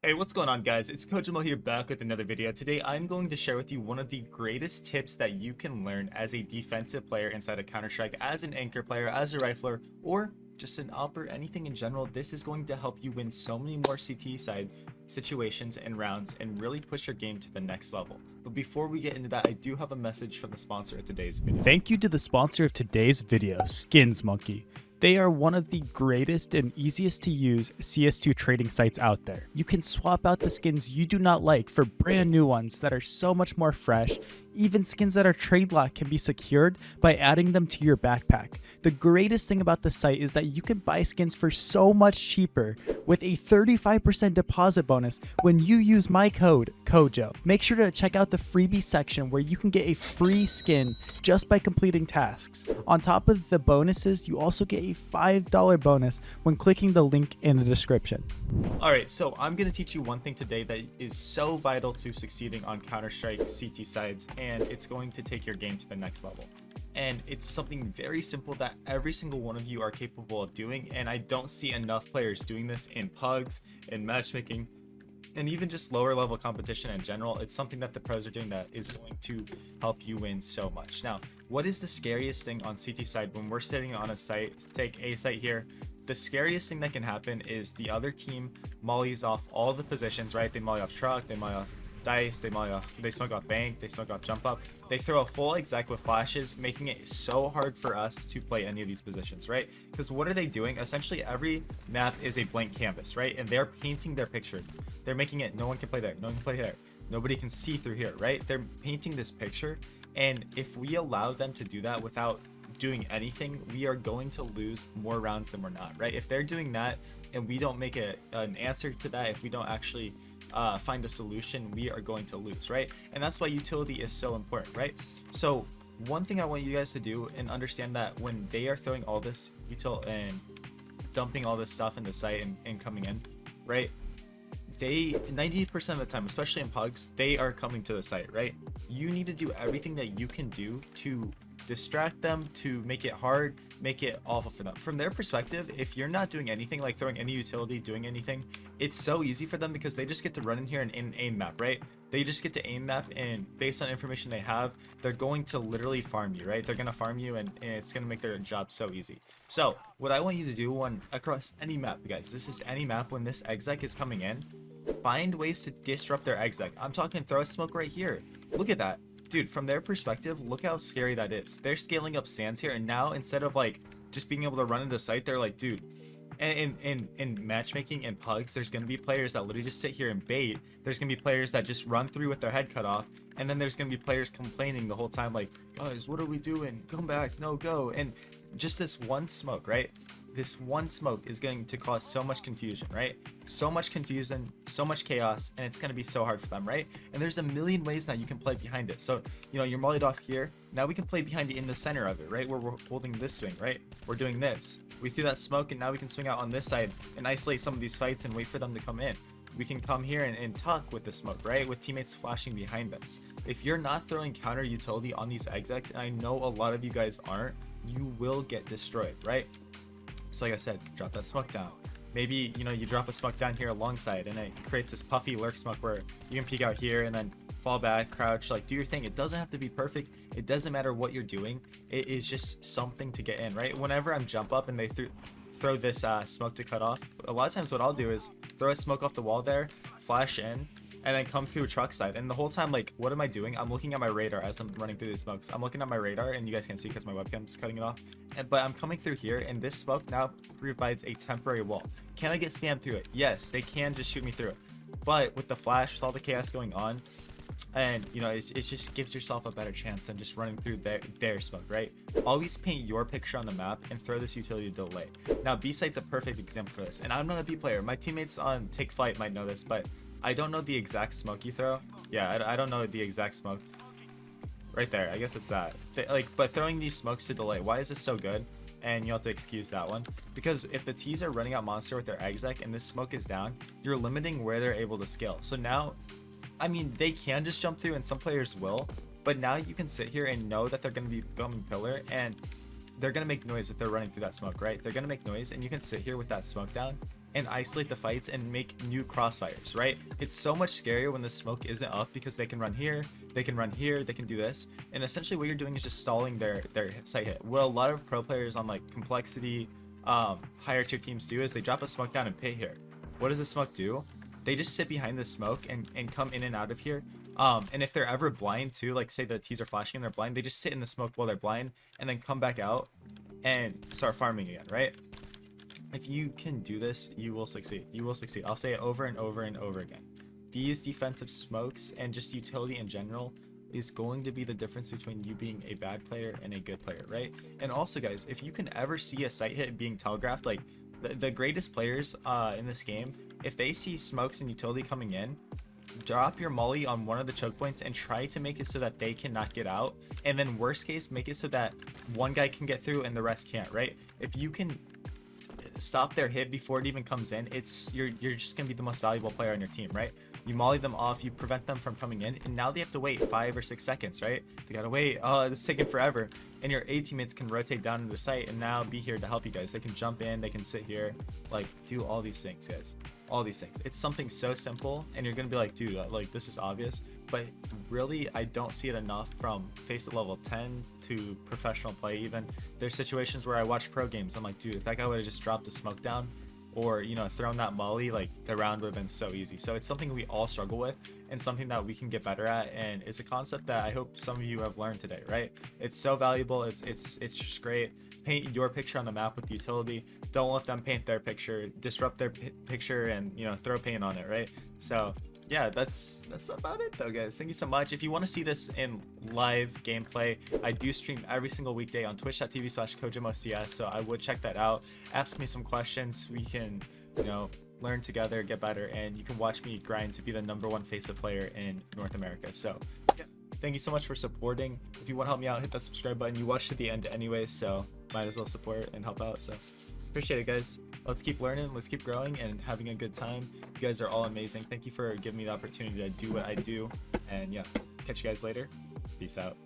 Hey, what's going on, guys? It's CoJoMo here, back with another video. Today I'm going to share with you one of the greatest tips that you can learn as a defensive player inside of Counter-Strike, as an anchor player, as a rifler, or just an AWPer, anything in general. This is going to help you win so many more CT side situations and rounds and really push your game to the next level. But before we get into that, I do have a message from the sponsor of today's video. Thank you to the sponsor of today's video, Skins Monkey. They are one of the greatest and easiest to use CS2 trading sites out there. You can swap out the skins you do not like for brand new ones that are so much more fresh. Even skins that are trade locked can be secured by adding them to your backpack. The greatest thing about the site is that you can buy skins for so much cheaper with a 35% deposit bonus when you use my code CoJo. Make sure to check out the freebie section where you can get a free skin just by completing tasks. On top of the bonuses, you also get a $5 bonus when clicking the link in the description. Alright, so I'm going to teach you one thing today that is so vital to succeeding on Counter-Strike CT sides, and it's going to take your game to the next level. And it's something very simple that every single one of you are capable of doing, and I don't see enough players doing this in pugs, in matchmaking, and even just lower level competition in general. It's something that the pros are doing that is going to help you win so much. Now, what is the scariest thing on CT side when we're sitting on a site? Take a site here. The scariest thing that can happen is the other team mollies off all the positions, right? They molly off truck, they molly off dice, they smoke off bank, they smoke off jump up, they throw a full exec with flashes, making it so hard for us to play any of these positions, right? Because what are they doing? Essentially every map is a blank canvas, right? And they're painting their picture. They're making it no one can play there, no one can play there, nobody can see through here, right? They're painting this picture, and if we allow them to do that without doing anything, we are going to lose more rounds than we're not, right? If they're doing that and we don't make an answer to that, if we don't actually find a solution, we are going to lose, right? And that's why utility is so important, right? So one thing I want you guys to do and understand that when they are throwing all this util and dumping all this stuff in the site and coming in, right? They 90% of the time, especially in pugs, they are coming to the site, right? You need to do everything that you can do to distract them, to make it hard, make it awful for them. From their perspective, if you're not doing anything, like throwing any utility, doing anything, it's so easy for them because they just get to run in here and aim map, right? They just get to aim map, and based on information they have, they're going to literally farm you, right? They're going to farm you, and it's going to make their job so easy. So what I want you to do across any map, guys, this is any map, when this exec is coming in, find ways to disrupt their exec. I'm talking throw a smoke right here. Look at that. Dude, from their perspective, look how scary that is. They're scaling up sands here, and now instead of like just being able to run into sight, they're like, dude, in matchmaking and pugs, there's gonna be players that literally just sit here and bait. There's gonna be players that just run through with their head cut off, and then there's gonna be players complaining the whole time like, guys, what are we doing? Come back, no, go. And just this one smoke, right? This one smoke is going to cause so much confusion, right? So much confusion, so much chaos, and it's going to be so hard for them, right? And there's a million ways that you can play behind it. So, you know, you're mollied off here. Now we can play behind it in the center of it, right? Where we're holding this swing, right? We're doing this. We threw that smoke, and now we can swing out on this side and isolate some of these fights and wait for them to come in. We can come here and tuck with the smoke, right? With teammates flashing behind us. If you're not throwing counter utility on these execs, and I know a lot of you guys aren't, you will get destroyed, right? So like I said, drop that smoke down. Maybe, you know, you drop a smoke down here alongside, and it creates this puffy lurk smoke where you can peek out here and then fall back, crouch, like do your thing. It doesn't have to be perfect. It doesn't matter what you're doing. It is just something to get in, right? Whenever I'm jump up and they throw this smoke to cut off, a lot of times what I'll do is throw a smoke off the wall there, flash in, and then come through truck side. And the whole time, like, what am I doing? I'm looking at my radar as I'm running through these smokes. I'm looking at my radar, and you guys can't see because my webcam's cutting it off. But I'm coming through here, and this smoke now provides a temporary wall. Can I get spammed through it? Yes, they can just shoot me through it. But with the flash, with all the chaos going on, and you know, it just gives yourself a better chance than just running through their smoke, right? Always paint your picture on the map and throw this utility delay. Now, B site's a perfect example for this, and I'm not a B player. My teammates on Take Flight might know this, but I don't know the exact smoke you throw. Yeah, I don't know the exact smoke. Right there, I guess it's that. But throwing these smokes to delay, why is this so good? And you'll have to excuse that one. Because if the T's are running out monster with their exec and this smoke is down, you're limiting where they're able to scale. So now, I mean, they can just jump through, and some players will, but now you can sit here and know that they're going to be coming pillar, and they're going to make noise if they're running through that smoke, right? They're going to make noise, and you can sit here with that smoke down and isolate the fights and make new crossfires, right? It's so much scarier when the smoke isn't up because they can run here, they can run here, they can do this, and essentially what you're doing is just stalling their site hit. What a lot of pro players on like complexity higher tier teams do is they drop a smoke down and pit here. What does the smoke do? They just sit behind the smoke and come in and out of here. And if they're ever blind too, like say the T's are flashing and they're blind, they just sit in the smoke while they're blind and then come back out and start farming again, right? If you can do this, you will succeed. You will succeed. I'll say it over and over and over again. These defensive smokes and just utility in general is going to be the difference between you being a bad player and a good player, right? And also guys, if you can ever see a site hit being telegraphed, like the greatest players in this game, if they see smokes and utility coming in, drop your molly on one of the choke points and try to make it so that they cannot get out, and then worst case make it so that one guy can get through and the rest can't, right? If you can stop their hit before it even comes in, you're just gonna be the most valuable player on your team, right? You molly them off, you prevent them from coming in, and now they have to wait 5 or 6 seconds, right? They gotta wait. Oh, it's taking forever. And your A teammates can rotate down into the site and now be here to help you guys. They can jump in, they can sit here, like do all these things, guys. All these things. It's something so simple, and you're gonna be like, dude, like this is obvious, but really I don't see it enough from faceit level 10 to professional play. Even there's situations where I watch pro games, I'm like, dude, if that guy would have just dropped the smoke down or, you know, thrown that molly, like the round would have been so easy. So it's something we all struggle with and something that we can get better at, and it's a concept that I hope some of you have learned today, right? It's so valuable. It's just great. Paint your picture on the map with utility. Don't let them paint their picture, disrupt their picture, and, you know, throw paint on it, right? So yeah, that's about it though, guys. Thank you so much. If you want to see this in live gameplay, I do stream every single weekday on twitch.tv/CoJoMoCS, so I would check that out. Ask me some questions. We can, you know, learn together, get better, and you can watch me grind to be the #1 faceit player in North America. So yeah, thank you so much for supporting. If you want to help me out, hit that subscribe button. You watched to the end anyways, so might as well support and help out. So appreciate it, guys. Let's keep learning, let's keep growing and having a good time. You guys are all amazing. Thank you for giving me the opportunity to do what I do, and yeah, catch you guys later. Peace out.